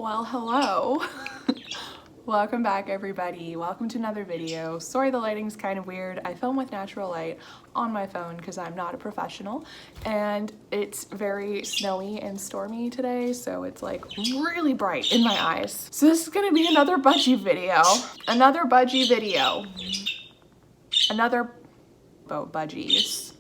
Well, hello. Welcome back, everybody. Welcome to another video. Sorry the lighting's kind of weird. I film with natural light on my phone because I'm not a professional, and it's very snowy and stormy today, so it's like really bright in my eyes. So this is gonna be another Budgie video. Another Budgie video. Another Budgies.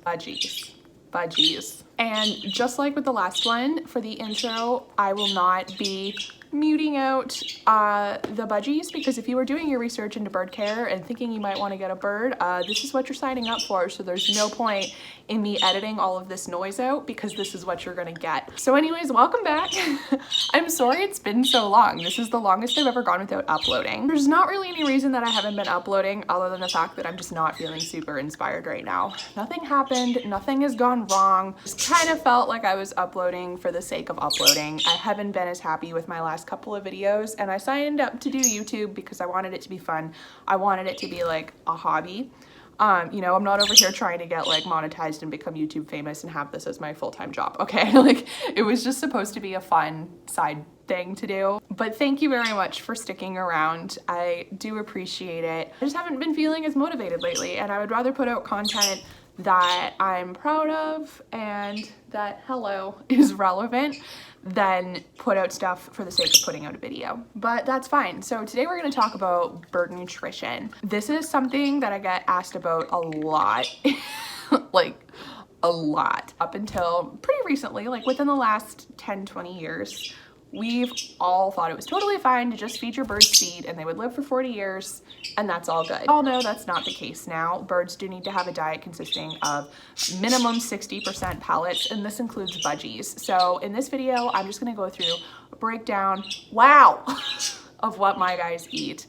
And just like with the last one, for the intro, I will not be muting out the budgies, because if you were doing your research into bird care and thinking you might want to get a bird, this is what you're signing up for, so there's no point in me editing all of this noise out because this is what you're gonna get. So anyways, welcome back. I'm sorry it's been so long. This is the longest I've ever gone without uploading. There's not really any reason that I haven't been uploading other than the fact that I'm just not feeling super inspired right now. Nothing happened, nothing has gone wrong. Just kind of felt like I was uploading for the sake of uploading. I haven't been as happy with my last couple of videos, and I signed up to do YouTube because I wanted it to be fun. I wanted it to be like a hobby. You know, I'm not over here trying to get like monetized and become YouTube famous and have this as my full-time job, okay? Like, it was just supposed to be a fun side thing to do. But thank you very much for sticking around. I do appreciate it. I just haven't been feeling as motivated lately, and I would rather put out content that I'm proud of and that, hello, is relevant than put out stuff for the sake of putting out a video. But that's fine. So today we're going to talk about bird nutrition. This is something that I get asked about a lot, like a lot, up until pretty recently, like within the last 10-20 years. We've all thought it was totally fine to just feed your birds seed and they would live for 40 years and that's all good. All know that's not the case now. Birds do need to have a diet consisting of minimum 60% pellets, and this includes budgies. So in this video, I'm just gonna go through a breakdown, wow, of what my guys eat.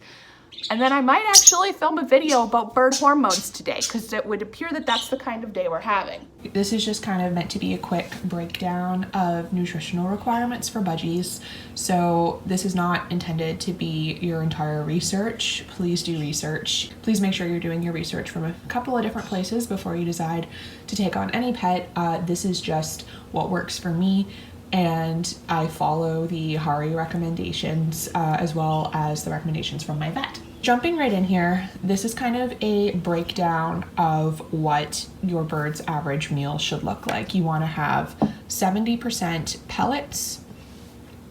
And then I might actually film a video about bird hormones today, because it would appear that that's the kind of day we're having. This is just kind of meant to be a quick breakdown of nutritional requirements for budgies. So this is not intended to be your entire research. Please do research. Please make sure you're doing your research from a couple of different places before you decide to take on any pet. This is just what works for me, and I follow the HARI recommendations as well as the recommendations from my vet. Jumping right in here, this is kind of a breakdown of what your bird's average meal should look like. You want to have 70% pellets,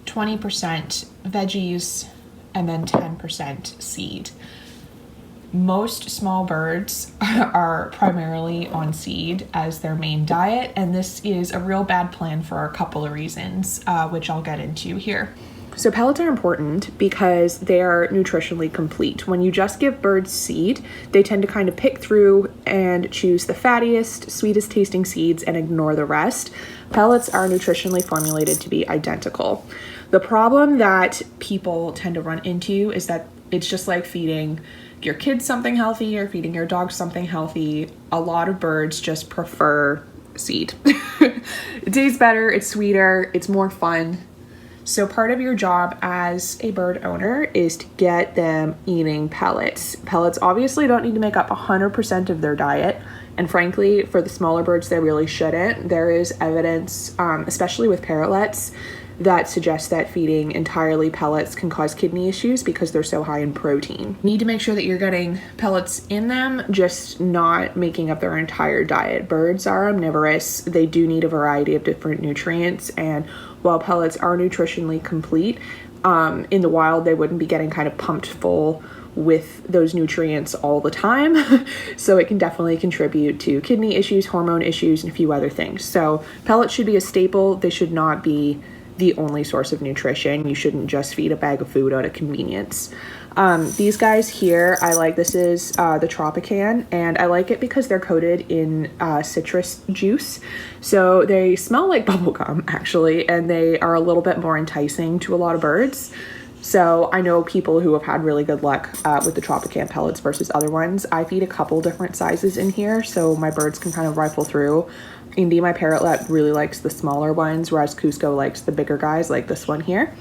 20% veggies, and then 10% seed. Most small birds are primarily on seed as their main diet, and this is a real bad plan for a couple of reasons, which I'll get into here. So pellets are important because they are nutritionally complete. When you just give birds seed, they tend to kind of pick through and choose the fattiest, sweetest tasting seeds and ignore the rest. Pellets are nutritionally formulated to be identical. The problem that people tend to run into is that it's just like feeding your kids something healthy or feeding your dog something healthy. A lot of birds just prefer seed. It tastes better, it's sweeter, it's more fun. So part of your job as a bird owner is to get them eating pellets. Pellets obviously don't need to make up 100% of their diet. And frankly, for the smaller birds, they really shouldn't. There is evidence, especially with parrotlets, that suggests that feeding entirely pellets can cause kidney issues because they're so high in protein. You need to make sure that you're getting pellets in them, just not making up their entire diet. Birds are omnivorous. They do need a variety of different nutrients, and while pellets are nutritionally complete, in the wild they wouldn't be getting kind of pumped full with those nutrients all the time. So it can definitely contribute to kidney issues, hormone issues, and a few other things. So pellets should be a staple. They should not be the only source of nutrition. You shouldn't just feed a bag of food out of convenience. These guys here, I like. This is the Tropican, and I like it because they're coated in citrus juice. So they smell like bubblegum, actually, and they are a little bit more enticing to a lot of birds. So I know people who have had really good luck with the Tropican pellets versus other ones. I feed a couple different sizes in here, so my birds can kind of rifle through. Indy, my parrotlet, really likes the smaller ones, whereas Cusco likes the bigger guys like this one here.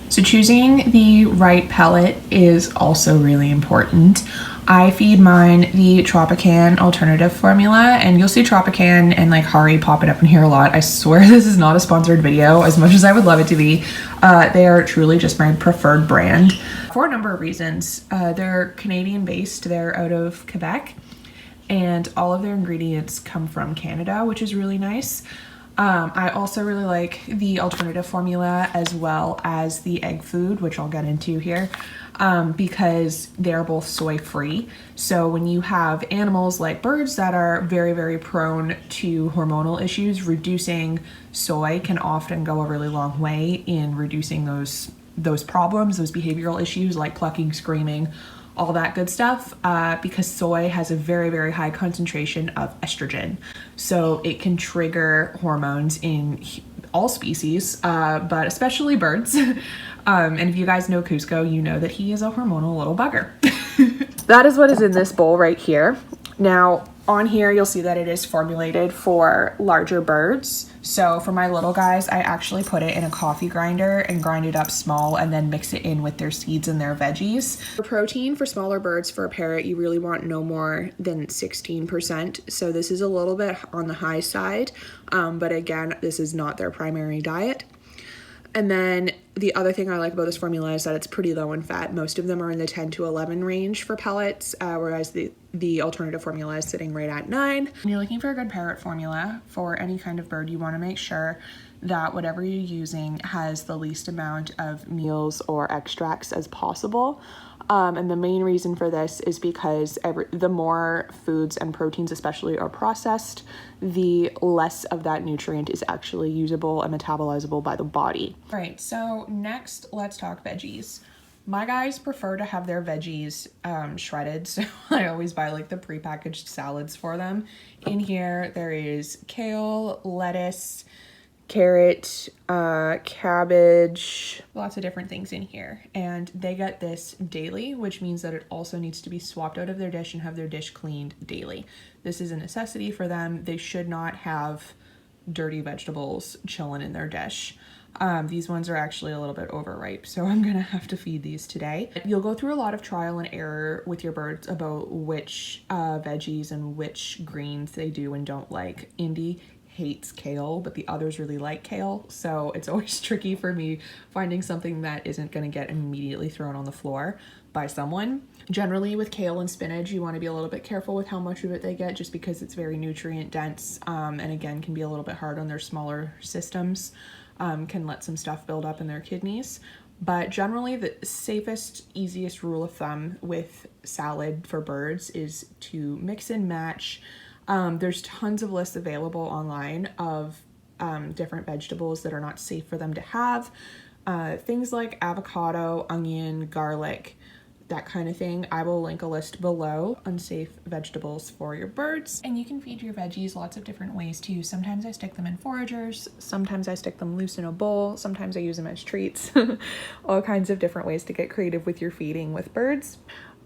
So choosing the right pellet is also really important. I feed mine the Tropican alternative formula, and you'll see Tropican and like Hari popping up in here a lot. I swear this is not a sponsored video, as much as I would love it to be. They are truly just my preferred brand for a number of reasons. They're Canadian based, they're out of Quebec, and all of their ingredients come from Canada, which is really nice. I also really like the alternative formula as well as the egg food, which I'll get into here, because they're both soy free. So when you have animals like birds that are very, very prone to hormonal issues, reducing soy can often go a really long way in reducing those problems, those behavioral issues like plucking, screaming, all that good stuff, because soy has a very, very high concentration of estrogen. So it can trigger hormones in all species, but especially birds. And if you guys know Cusco, you know that he is a hormonal little bugger. That is what is in this bowl right here. Now, on here, you'll see that it is formulated for larger birds. So for my little guys, I actually put it in a coffee grinder and grind it up small and then mix it in with their seeds and their veggies. For protein for smaller birds, for a parrot, you really want no more than 16%. So this is a little bit on the high side, but again, this is not their primary diet. And then the other thing I like about this formula is that it's pretty low in fat. Most of them are in the 10 to 11 range for pellets, whereas the alternative formula is sitting right at 9. When you're looking for a good parrot formula for any kind of bird, you want to make sure that whatever you're using has the least amount of meals or extracts as possible. And the main reason for this is because the more foods and proteins especially are processed, the less of that nutrient is actually usable and metabolizable by the body. All right, so next let's talk veggies. My guys prefer to have their veggies shredded, so I always buy like the prepackaged salads for them. In here there is kale, lettuce, carrot, cabbage, lots of different things in here, and they get this daily, which means that it also needs to be swapped out of their dish and have their dish cleaned daily. This is a necessity for them. They should not have dirty vegetables chilling in their dish. These ones are actually a little bit overripe, so I'm gonna have to feed these today. You'll go through a lot of trial and error with your birds about which veggies and which greens they do and don't like. Indy hates kale, but the others really like kale, so it's always tricky for me finding something that isn't going to get immediately thrown on the floor by someone. Generally with kale and spinach, you want to be a little bit careful with how much of it they get, just because it's very nutrient dense, and again can be a little bit hard on their smaller systems, can let some stuff build up in their kidneys. But generally the safest, easiest rule of thumb with salad for birds is to mix and match. There's tons of lists available online of different vegetables that are not safe for them to have. Things like avocado, onion, garlic, that kind of thing. I will link a list below, unsafe vegetables for your birds. And you can feed your veggies lots of different ways too. Sometimes I stick them in foragers, sometimes I stick them loose in a bowl, sometimes I use them as treats. All kinds of different ways to get creative with your feeding with birds.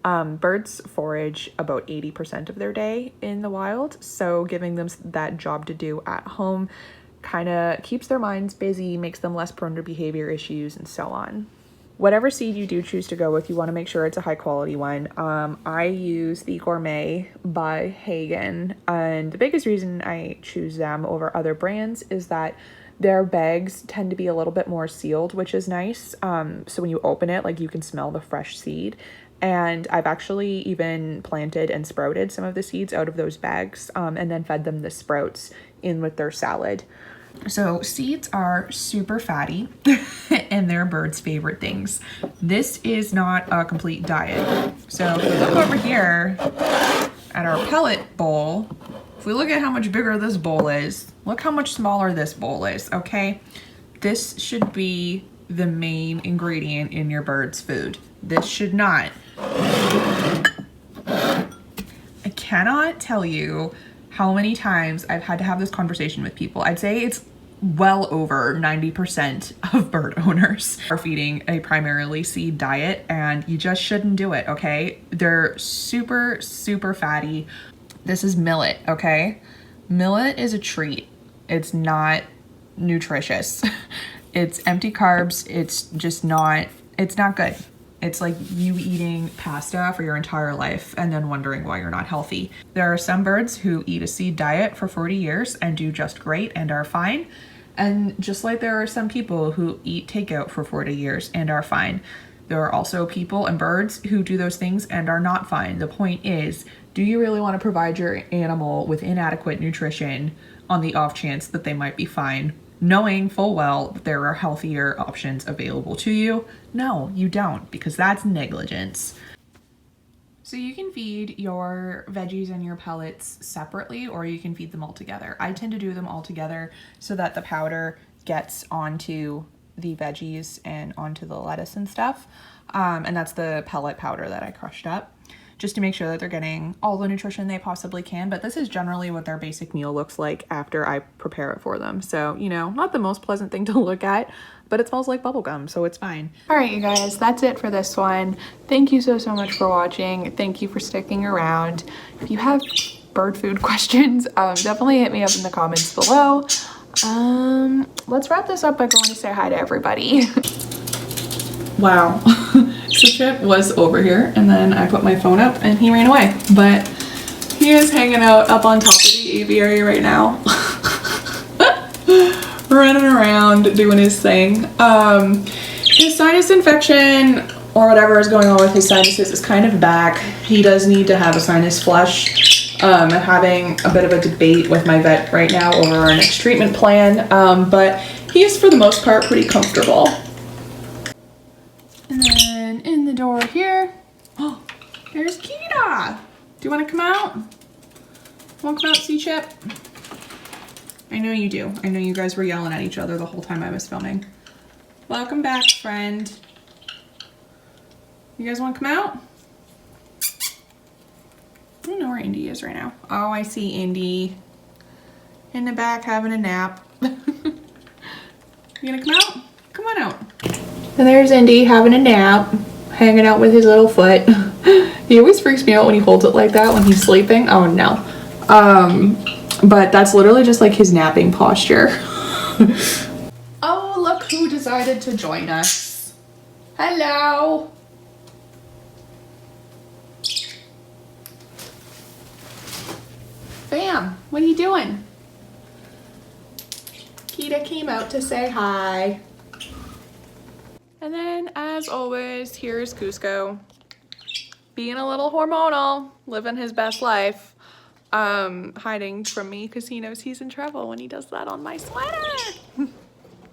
Birds forage about 80% of their day in the wild, so giving them that job to do at home kind of keeps their minds busy, makes them less prone to behavior issues, and so on. Whatever seed you do choose to go with, you want to make sure it's a high quality one. I use the Gourmet by Hagen, and the biggest reason I choose them over other brands is that their bags tend to be a little bit more sealed, which is nice. So when you open it, like, you can smell the fresh seed. And I've actually even planted and sprouted some of the seeds out of those bags, and then fed them the sprouts in with their salad. So seeds are super fatty and they're birds' favorite things. This is not a complete diet. So if we look over here at our pellet bowl, if we look at how much bigger this bowl is, look how much smaller this bowl is, okay? This should be the main ingredient in your bird's food. This should not. I cannot tell you how many times I've had to have this conversation with people. I'd say it's well over 90% of bird owners are feeding a primarily seed diet, and you just shouldn't do it, okay? They're super, super fatty. This is millet, okay? Millet is a treat. It's not nutritious. It's empty carbs. It's just not, it's not good. It's like you eating pasta for your entire life and then wondering why you're not healthy. There are some birds who eat a seed diet for 40 years and do just great and are fine. And just like there are some people who eat takeout for 40 years and are fine. There are also people and birds who do those things and are not fine. The point is, do you really want to provide your animal with inadequate nutrition on the off chance that they might be fine, knowing full well that there are healthier options available to you? No, you don't, because that's negligence. So you can feed your veggies and your pellets separately, or you can feed them all together. I tend to do them all together so that the powder gets onto the veggies and onto the lettuce and stuff. And that's the pellet powder that I crushed up, just to make sure that they're getting all the nutrition they possibly can. But this is generally what their basic meal looks like after I prepare it for them. So, you know, not the most pleasant thing to look at, but it smells like bubblegum, so it's fine. All right, you guys, that's it for this one. Thank you so much for watching. Thank you for sticking around. If you have bird food questions, definitely hit me up in the comments below. Let's wrap this up by going to say hi to everybody. Wow. So Chip was over here and then I put my phone up and he ran away, but he is hanging out up on top of the aviary right now. Running around doing his thing. His sinus infection or whatever is going on with his sinuses is kind of back. He does need to have a sinus flush. I'm having a bit of a debate with my vet right now over our next treatment plan, but he is for the most part pretty comfortable. And then in the door here, oh, there's Kita. Do you want to come out? Want to come out and see Chip? I know you do. I know you guys were yelling at each other the whole time I was filming. Welcome back, friend. You guys want to come out? I don't know where Indy is right now. Oh, I see Indy in the back having a nap. You gonna come out? Come on out. And there's Indy having a nap, hanging out with his little foot. He always freaks me out when he holds it like that when he's sleeping. Oh no. But that's literally just like his napping posture. Oh, look who decided to join us. Hello. Bam, what are you doing? Kita came out to say hi. And then, as always, here's Cusco, being a little hormonal, living his best life, hiding from me because he knows he's in trouble when he does that on my sweater.